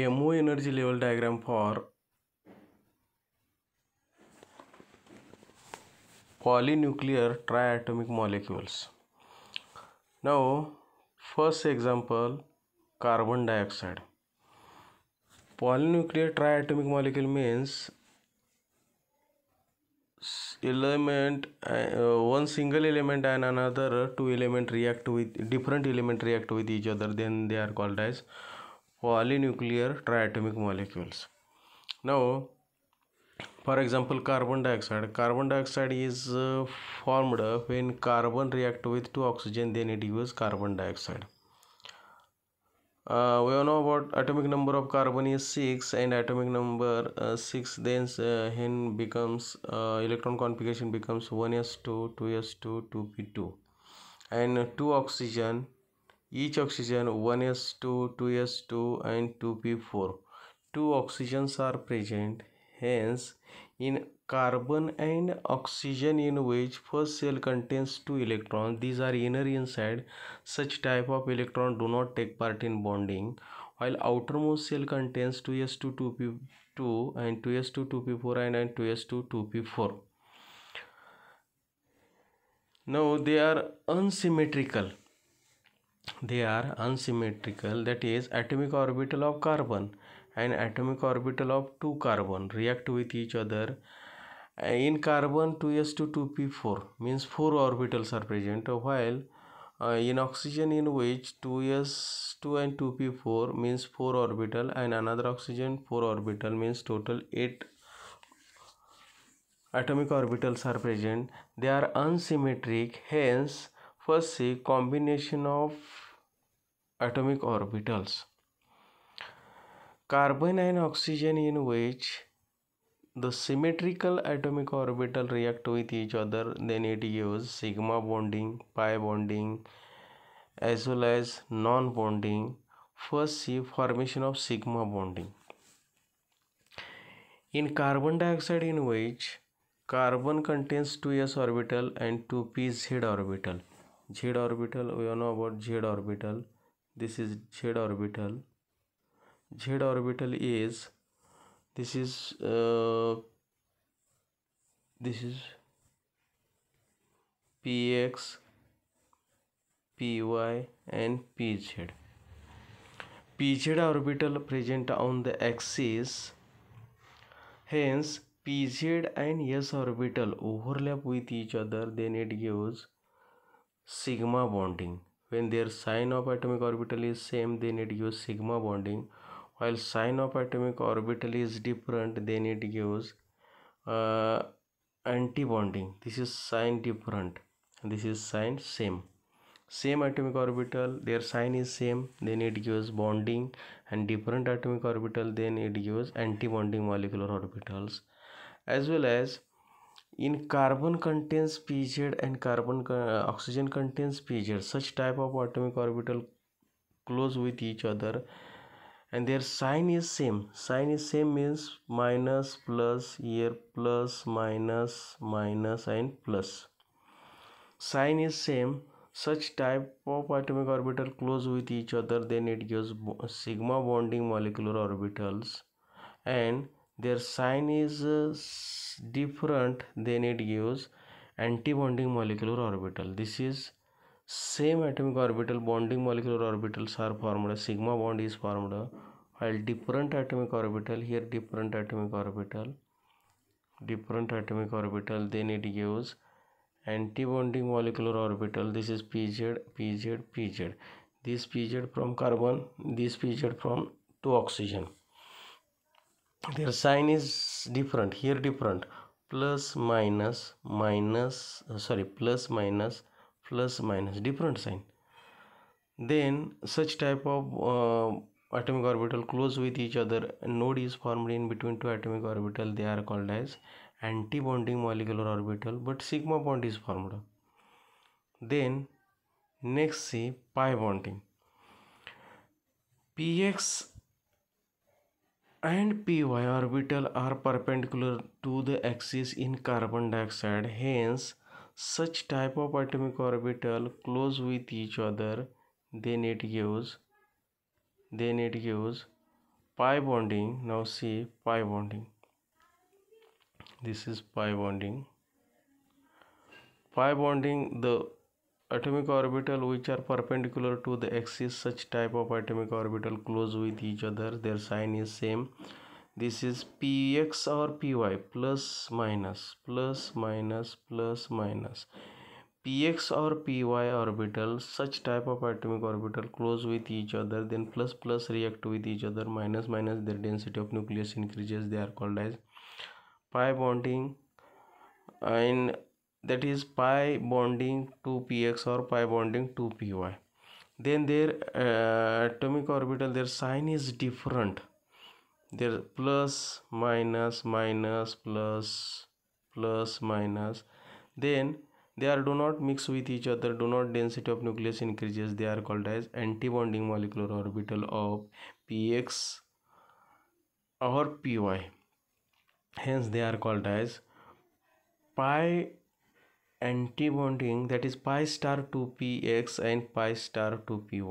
MO energy level diagram for polynuclear triatomic molecules. Now, first example, carbon dioxide. Polynuclear triatomic molecule means one single element and another two element react with different element react with each other, then they are called as polynuclear triatomic molecules. Now, for example, carbon dioxide. Carbon dioxide is formed when carbon react with two oxygen, then it gives carbon dioxide. We all know about atomic number of carbon is 6 and atomic number 6, then hen becomes electron configuration becomes 1s2, 2s2, 2p2, and two oxygen, each oxygen 1s2, 2s2 and 2p4. Two oxygens are present, hence in carbon and oxygen in which first cell contains two electrons, these are inner inside, such type of electron do not take part in bonding, while outermost cell contains 2s2 2p2 and 2s2 2p4 and 2s2 2p4. Now they are unsymmetrical. That is, atomic orbital of carbon and atomic orbital of two carbon react with each other. In carbon 2s2 2p4 means 4 orbitals are present, while in oxygen in which 2s2 and 2p4 means 4 orbital and another oxygen 4 orbital means total 8 atomic orbitals are present. They are unsymmetric, hence first see combination of atomic orbitals. Carbon and oxygen in which the symmetrical atomic orbital react with each other, then it gives sigma bonding, pi bonding, as well as non-bonding. First see formation of sigma bonding. In carbon dioxide in which carbon contains 2s orbital and 2p z orbital. Z orbital, we all know about Z orbital. This is Z orbital. Z orbital is this is px, py and pz. Pz orbital present on the axis, hence pz and s orbital overlap with each other, then it gives sigma bonding. When their sign of atomic orbital is same, then it gives sigma bonding, while sign of atomic orbital is different, then it gives anti-bonding. This is sign different, this is sign same. Same atomic orbital, their sign is same, then it gives bonding, and different atomic orbital, then it gives anti-bonding molecular orbitals. As well as in carbon contains pz and oxygen contains pz, such type of atomic orbital close with each other and their sign is same. Sign is same means minus, plus, here plus, minus, minus and plus. Sign is same, such type of atomic orbital close with each other, then it gives sigma bonding molecular orbitals, and their sign is different, then it gives anti-bonding molecular orbital. This is same atomic orbital, bonding molecular orbitals are formed, sigma bond is formed, while different atomic orbital, here different atomic orbital, then it gives anti-bonding molecular orbital. This is pz, pz, pz. This pz from carbon, this pz from two oxygen. Their sign is different, here different, plus minus, plus minus, different sign. Then such type of atomic orbital close with each other, node is formed in between two atomic orbital, they are called as anti-bonding molecular orbital, but sigma bond is formed. Then next see pi bonding. Px and py orbital are perpendicular to the axis in carbon dioxide, hence such type of atomic orbital close with each other, then it gives pi bonding. Now see pi bonding. This is pi bonding. Pi bonding, the atomic orbital which are perpendicular to the axis, such type of atomic orbital close with each other, their sign is same. This is px or py, plus minus plus minus plus minus. Px or py orbital, such type of atomic orbital close with each other, then plus plus react with each other, minus minus, their density of nucleus increases, they are called as pi bonding. And that is pi bonding to px or pi bonding to py. Then their atomic orbital, their sign is different. Their plus minus minus plus plus minus, then they are do not mix with each other, do not density of nucleus increases, they are called as anti-bonding molecular orbital of px or py. Hence they are called as pi anti-bonding, that is pi star to px and pi star to py,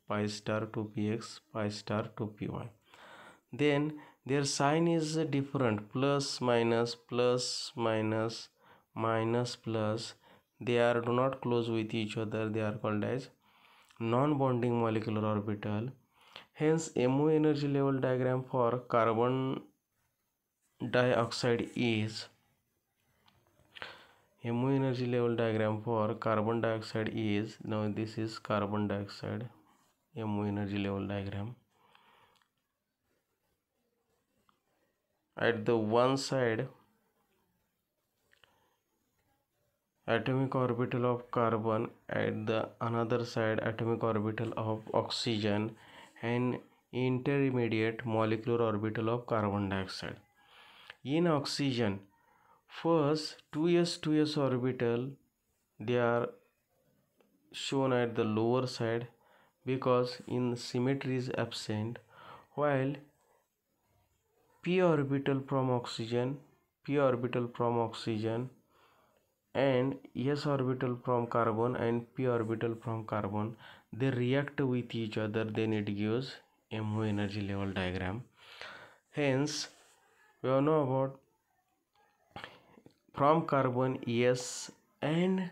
pi star to px, pi star to py. Then their sign is different, plus minus plus minus minus plus, they are do not close with each other, they are called as non-bonding molecular orbital. Hence MO energy level diagram for carbon dioxide is, MO energy level diagram for carbon dioxide is, now this is carbon dioxide MO energy level diagram. At the one side atomic orbital of carbon, at the another side atomic orbital of oxygen, and intermediate molecular orbital of carbon dioxide. In oxygen, first 2s orbital, they are shown at the lower side because in symmetry is absent, while p orbital from oxygen, p orbital from oxygen and s orbital from carbon and p orbital from carbon, they react with each other, then it gives MO energy level diagram. Hence we all know about from carbon s and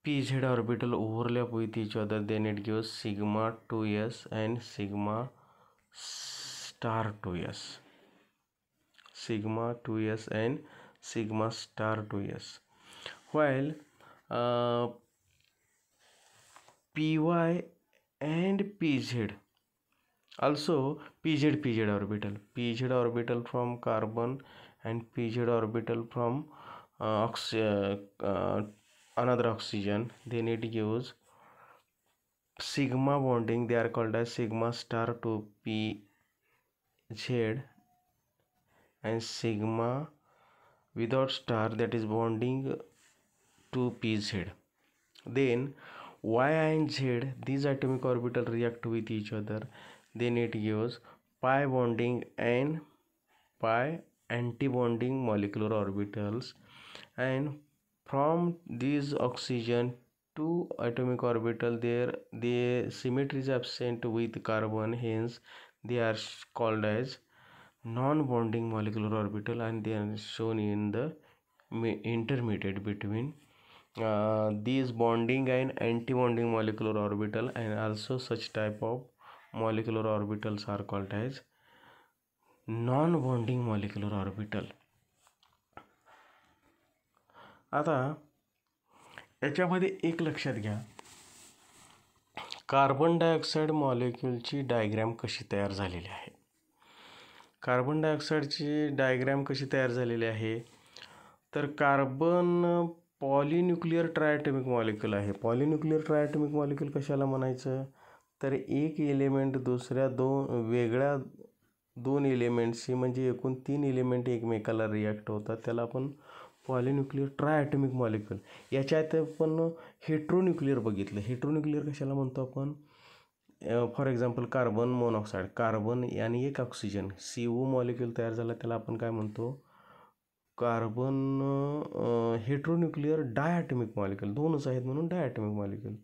pz orbital overlap with each other, then it gives sigma 2s and sigma star 2s, sigma 2s and sigma star 2s. While py and pz, also pz orbital from carbon and pz orbital from another oxygen, then it gives sigma bonding, they are called as sigma star to pz and sigma without star, that is bonding to pz. Then y and z, these atomic orbital react with each other, then it gives pi bonding and pi anti-bonding molecular orbitals. And from these oxygen two atomic orbital, there the symmetry is absent with carbon, hence they are called as non-bonding molecular orbital, and they are shown in the intermediate between these bonding and anti-bonding molecular orbital. And also such type of molecular orbitals are called as non-bonding molecular orbital. आता याच्यामध्ये एक लक्षात घ्या, carbon dioxide मॉलिक्यूलची diagram कशी तयार झालेली आहे. Carbon डायऑक्साईडची diagram कशी तयार झालेली आहे, तर कार्बन पॉलिन्यूक्लियर ट्रायटॉमिक मॉलिक्यूल आहे. पॉलिन्यूक्लियर ट्रायटॉमिक मॉलिक्यूल कशाला म्हणायचं, तर एक एलिमेंट दुसऱ्या वेगळ्या दोन एलिमेंट्सशी, म्हणजे एकूण 3 एलिमेंट एकमेकाला रिॲक्ट होतात, त्याला आपण पॉलिन्यूक्लियर ट्रायटॉमिक मॉलिक्यूल. याच्यात आपण हेट्रोन्यूक्लियर बघितलं. हेट्रोन्यूक्लियर कशाला म्हणतो आपण, for example carbon monoxide, carbon आणि एक ऑक्सिजन, CO मॉलिक्यूल तयार झाला, त्याला आपण काय म्हणतो, कार्बन हेट्रोन्यूक्लियर डायॲटॉमिक मॉलिक्यूल. दोनच आहेत म्हणून डायॲटॉमिक मॉलिक्यूल.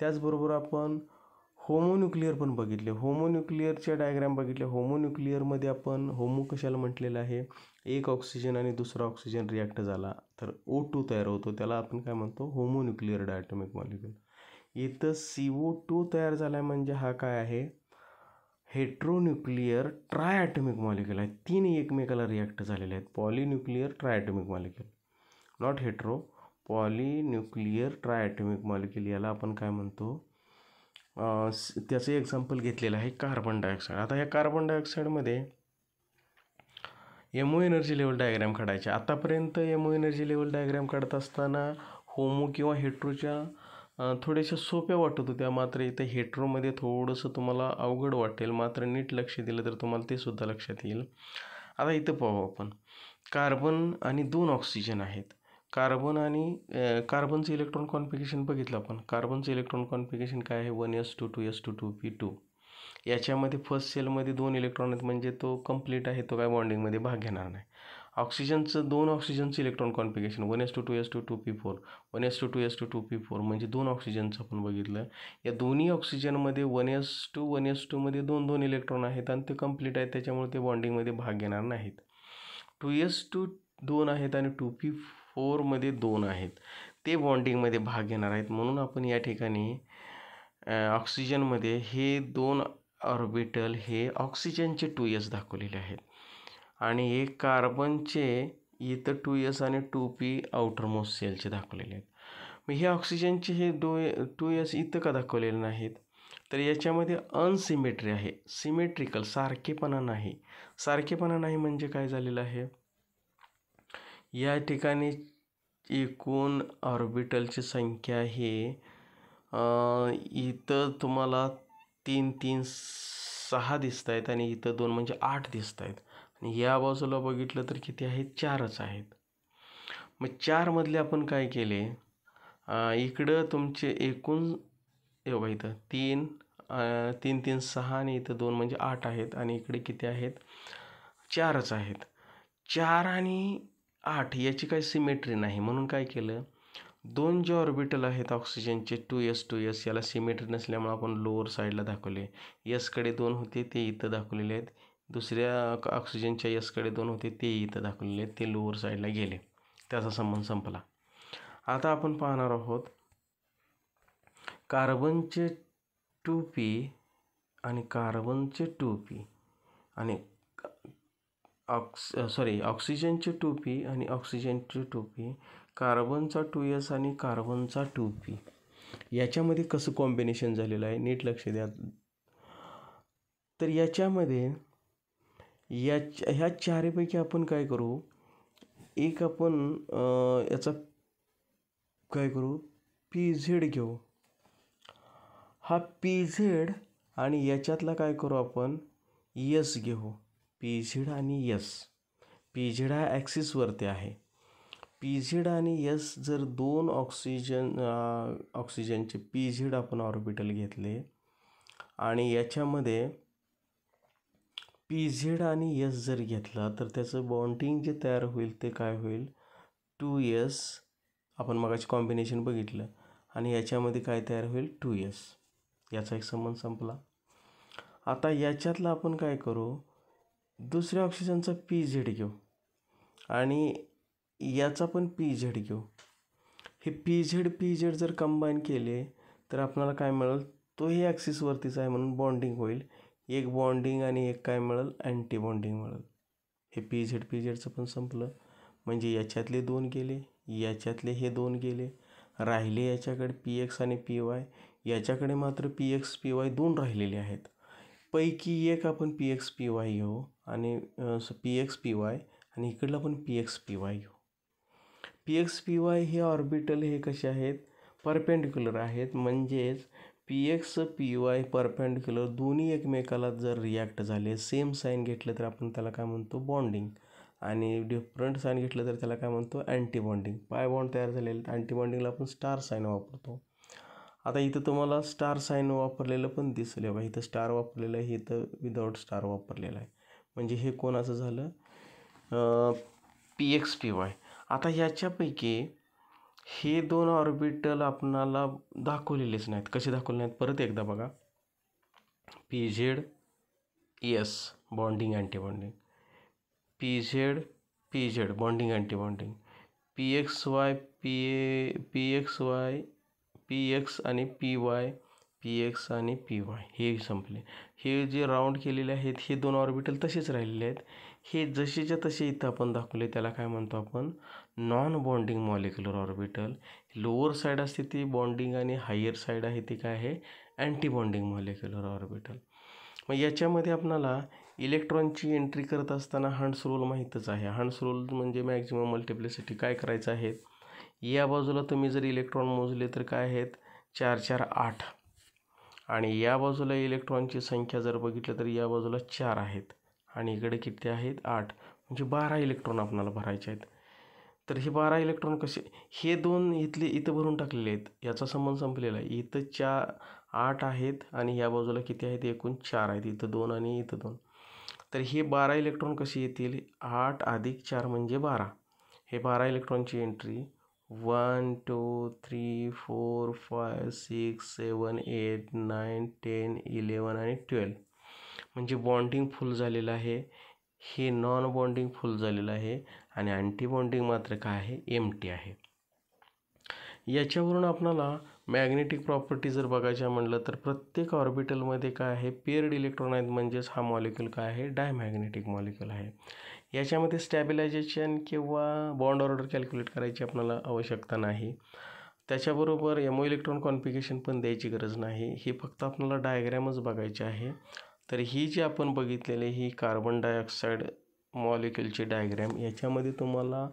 त्याचबरोबर आपण होमोन्यूक्लिअर पण बघितले, होमोन्यूक्लिअरच्या डायग्राम बघितले. होमोन्यूक्लिअरमध्ये आपण होमो कशाला म्हटलेलं आहे, एक ऑक्सिजन आणि दुसरा ऑक्सिजन रिॲक्ट झाला तर O2 तयार होतो, त्याला आपण काय म्हणतो, होमोन्यूक्लिअर डायटॉमिक मॉलिक्यूल. इथं CO2 तयार झाला म्हणजे हा काय आहे, हेट्रोन्यूक्लिअर ट्रायॲटॉमिक मॉलिक्यूल आहे. तीन एकमेकाला रिॲक्ट झालेले आहेत. पॉलिन्यूक्लिअर ट्रायॲटॉमिक मॉलिक्यूल, नॉट हेट्रो, पॉलिन्यूक्लिअर ट्रायॲटॉमिक मॉलिक्यूल, याला आपण काय म्हणतो. त्याचं एक्झाम्पल घेतलेलं आहे कार्बन डायऑक्साईड. आता या कार्बन डायऑक्साईडमध्ये एमओ एनर्जी लेवल डायग्राम काढायचे. आतापर्यंत एमओ एनर्जी लेवल डायग्राम काढत असताना होमो किंवा हेट्रोच्या थोड्याशा सोप्या वाटत होत्या, मात्र इथं हेट्रोमध्ये थोडंसं तुम्हाला अवघड वाटेल, मात्र नीट लक्ष दिलं तर तुम्हाला ते सुद्धा लक्षात येईल. आता इथं पाहू आपण, कार्बन आणि 2 ऑक्सिजन आहेत. कार्बन आणि कार्बनचं इलेक्ट्रॉन कॉन्फिगरेशन बघितलं आपण. कार्बनचं इलेक्ट्रॉन कॉन्फिगरेशन काय आहे, 1s2 2s2 2p2. याच्यामध्ये फर्स्ट सेलमध्ये 2 इलेक्ट्रॉन आहेत म्हणजे तो कंप्लीट आहे, तो काय बॉन्डिंगमध्ये भाग घेणार नाही. ऑक्सिजनचं 2 ऑक्सिजनचं electron configuration 1s2 2s2 2p4, 1s2 2s2 2p4 म्हणजे 2 ऑक्सिजनचं आपण बघितलं. या दोन्ही ऑक्सिजनमध्ये 1s2 1s2 मध्ये 2 इलेक्ट्रॉन आहेत आणि ते कंप्लीट आहेत, त्याच्यामुळे ते बॉन्डिंगमध्ये भाग घेणार नाहीत. 2s2 2 आहेत आणि 2p4 मध्ये 2 आहेत, ते बॉन्डिंगमध्ये भाग घेणार आहेत. म्हणून आपण या ठिकाणी ऑक्सिजनमध्ये हे 2 ऑर्बिटल हे ऑक्सिजनचे 2s दाखवलेले आहेत आणि एक कार्बनचे इथं 2s आणि 2p आउटरमोस्ट सेलचे दाखवलेले आहेत. मग हे ऑक्सिजनचे हे 2s इथं का दाखवलेले नाहीत, तर याच्यामध्ये अनसिमेट्री आहे. सिमेट्रिकल, सारखेपणा नाही. सारखेपणा नाही म्हणजे काय झालेलं आहे, या ठिकाणी एकूण ऑर्बिटलची संख्या हे इथं तुम्हाला 3 3 6 दिसत आहेत आणि इथं 2 म्हणजे 8 दिसत आहेत आणि या बाजूला बघितलं तर किती आहेत, 4च आहेत. मग 4 मधले आपण काय केले, इकडं तुमचे एकूण बघा इथं 3 3 3 6 आणि इथं 2 म्हणजे 8 आहेत आणि इकडे किती आहेत, 4च आहेत. 4 आणि 8 याची काही सिमेट्री नाही, म्हणून काय केलं, 2 जे ऑर्बिटल आहेत ऑक्सिजनचे 2s 2s याला सिमेट्री नसल्यामुळे आपण लोअर साईडला दाखवले. यसकडे 2 होते ते इथं दाखवलेले आहेत, दुसऱ्या ऑक्सिजनच्या यसकडे 2 होते ते इथं दाखवलेले आहेत, ते लोअर साईडला गेले, त्याचा संबंध संपला. आता आपण पाहणार आहोत कार्बनचे 2p आणि कार्बनचे 2p आणि ऑक्सिजनचे 2p आणि ऑक्सिजनचे 2p, कार्बनचा 2s आणि कार्बनचा 2p, याच्यामध्ये कसं कॉम्बिनेशन झालेलं आहे नीट लक्ष द्या. तर याच्यामध्ये ह्या चारपैकी आपण काय करू, एक आपण याचा काय करू, pz घेऊ. हा pz आणि याच्यातला काय करू आपण, s घेऊ. pz आणि s, pz हा ॲक्सिसवरती आहे. pz आणि s जर 2 ऑक्सिजनचे pz आपण ऑर्बिटल घेतले आणि याच्यामध्ये pz आणि s जर घेतला तर त्याचं बॉन्डिंग जे तयार होईल ते काय होईल, 2s, आपण मगाची कॉम्बिनेशन बघितलं आणि याच्यामध्ये काय तयार होईल, 2s, याचा एक संबंध संपला. आता याच्यातला आपण काय करू, दुसऱ्या ऑक्सिजनचा pz घेऊ आणि याचा पण pz घेऊ. हे pz जर कंबाईन केले तर आपल्याला काय मिळेल, तोही ॲक्सिसवरतीच आहे म्हणून बॉन्डिंग होईल, एक बॉन्डिंग आणि एक काय मिळेल, अँटी बॉन्डिंग मिळेल. हे pzचं पण संपलं, म्हणजे याच्यातले 2 गेले, याच्यातले हे 2 गेले, राहिले याच्याकडे px आणि py, याच्याकडे मात्र px py 2 राहिलेले आहेत. पैकी एक आपण px py घेऊ आणि px py आणि इकडला पण px py घेऊ. px py हे ऑर्बिटल हे कसे आहेत, परपेंडिक्युलर आहेत, म्हणजेच px py परपेंडिक्युलर दोन्ही एकमेकाला जर रिॲक्ट झाले, सेम साईन घेतलं तर आपण त्याला काय म्हणतो, बॉन्डिंग, आणि डिफरंट साईन घेतलं तर त्याला काय म्हणतो, अँटी बॉन्डिंग. पाय बॉन्ड तयार झालेले, अँटी बॉन्डिंगला आपण स्टार साईन वापरतो. आता इथं तुम्हाला स्टार साईन वापरलेलं पण दिसलं बघा, इथं स्टार वापरलेलं आहे, इथं विदाऊट स्टार वापरलेलं आहे, म्हणजे हे कोणाचं झालं, px py. आता ह्याच्यापैकी हे 2 ऑर्बिटल आपणाला दाखवलेलेच नाहीत. कसे दाखवले नाहीत परत एकदा बघा, PZ bonding antibonding, PZ bonding antibonding, PXY PX आणि PX आणि PY हे संपले. हे जे राऊंड केलेले आहेत हे दोन ऑर्बिटल तसेच राहिलेले आहेत. हे जसेच्या तसे इथं आपण दाखवले त्याला काय म्हणतो आपण, non bonding molecular orbital. Lower side असते ती बॉन्डिंग आणि हायर साईड आहे ती काय आहे, अँटी बॉन्डिंग मॉलिक्युलर ऑर्बिटल. मग याच्यामध्ये आपल्याला इलेक्ट्रॉनची एंट्री करत असताना हंट्स रूल माहीतच आहे. हंट्स रूल म्हणजे मॅक्झिमम मल्टिप्लिसिटी. काय करायचं आहे, या बाजूला तुम्ही जर इलेक्ट्रॉन मोजले तर काय आहेत, 4 4 8, आणि या बाजूला इलेक्ट्रॉनची संख्या जर बघितलं तर या बाजूला 4 आहेत आणि इकडे किती आहेत, 8, म्हणजे 12 इलेक्ट्रॉन आपल्याला भरायचे आहेत. तर हे 12 इलेक्ट्रॉन कसे, हे दोन इथं भरून टाकलेले आहेत, याचा संबंध संपलेला आहे. इथं 8 आहेत आणि या बाजूला किती आहेत, एकूण 4 आहेत, इथं 2 आणि इथं 2. तर हे 12 इलेक्ट्रॉन कसे येतील, 8 अधिक 4 म्हणजे 12. हे 12 इलेक्ट्रॉनची एंट्री 1 2 3 4 5 6 7 8 9 10 11 आणि 12, म्हणजे बॉन्डिंग फुल झालेलं आहे. हे नॉन बॉन्डिंग फुल झालेलं आहे आणि अँटी बॉन्डिंग मात्र काय आहे, एम्प्टी आहे. याच्यावरून आपल्याला मॅग्नेटिक प्रॉपर्टी जर बघायच्या म्हटलं तर प्रत्येक ऑर्बिटलमध्ये काय आहे, पेअर्ड इलेक्ट्रॉन आहेत, म्हणजेच हा मॉलिक्यूल काय आहे, डायमॅग्नेटिक मॉलिक्यूल आहे. याच्यामध्ये स्टॅबिलायझेशन किंवा बॉन्ड ऑर्डर कॅल्क्युलेट करायची आपल्याला आवश्यकता नाही. त्याच्याबरोबर एमओ इलेक्ट्रॉन कॉन्फिगरेशन पण द्यायची गरज नाही. ही फक्त आपल्याला डायग्रॅमच बघायची आहे. तर ही जी आपण बघितलेली ही कार्बन डायऑक्साईड मॉलिक्यूलची डायग्रॅम, याच्यामध्ये तुम्हाला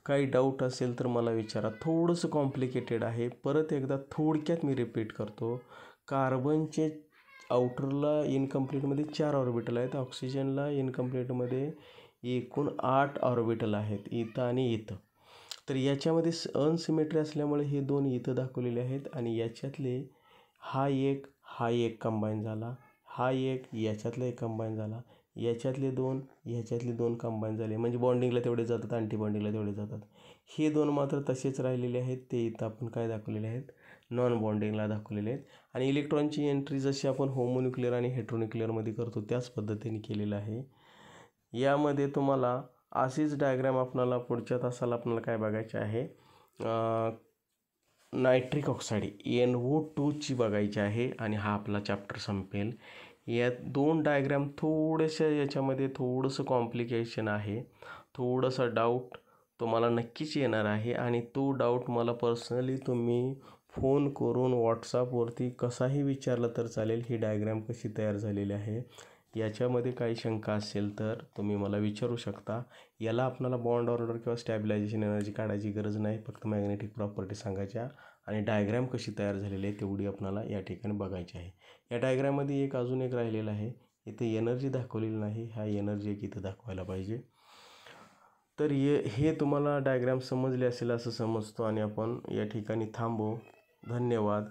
काही डाऊट असेल तर मला विचारा. थोडंसं कॉम्प्लिकेटेड आहे. परत एकदा थोडक्यात मी रिपीट करतो. कार्बनचे आउटरला इनकम्प्लीटमध्ये 4 ऑर्बिटल आहेत. ऑक्सिजनला इनकम्प्लीटमध्ये एकूण 8 ऑर्बिटल आहेत, इथं आणि इथं. तर याच्यामध्ये अनसिमेट्री असल्यामुळे हे दोन इथं दाखवलेले आहेत आणि याच्यातले हा एक कंबाईन झाला, हा एक याच्यातला एक कंबाईन झाला, याच्यातले दोन कंबाईन झाले, म्हणजे बॉन्डिंगला तेवढे जातात, अँटी बॉन्डिंगला तेवढे जातात. हे दोन मात्र तसेच राहिलेले आहेत, ते इथं आपण काय दाखवलेले आहेत, नॉन बॉन्डिंगला दाखवलेले आहेत. आणि इलेक्ट्रॉनची एंट्री जशी आपण होमोन्युक्लिअर आणि हेट्रोन्युक्लिअरमध्ये करतो त्याच पद्धतीने केलेलं आहे. यामध्ये तुम्हाला अशीच डायग्राम आपल्याला पुढच्या तासाला आपल्याला काय बघायचे आहे, नायट्रिक ऑक्साईड NO2ची बघायची आहे आणि हा आपला चॅप्टर संपेल. या दोन डायग्राम थोड्याशा याच्यामध्ये थोडंसं कॉम्प्लिकेशन आहे, थोडंसं डाऊट तुम्हाला नक्कीच येणार आहे आणि तो डाऊट मला पर्सनली तुम्ही फोन करून व्हॉट्सअपवरती कसाही विचारलं तर चालेल. ही डायग्राम कशी तयार झालेली आहे याच्यामध्ये काही शंका असेल तर तुम्ही मला विचारू शकता. याला आपल्याला बॉन्ड ऑर्डर किंवा स्टॅबिलायझेशन एनर्जी काढायची गरज नाही, फक्त मॅग्नेटिक प्रॉपर्टी सांगायच्या आणि डायग्राम कशी तयार झालेली आहे तेवढी आपल्याला या ठिकाणी बघायची आहे. या डायग्राममध्ये अजून एक राहिलेला आहे, इथे एनर्जी दाखवलेली नाही, हा एनर्जी एक इथं दाखवायला पाहिजे. तर हे तुम्हाला डायग्राम समजले असेल असं समजतो आणि आपण या ठिकाणी थांबू. धन्यवाद.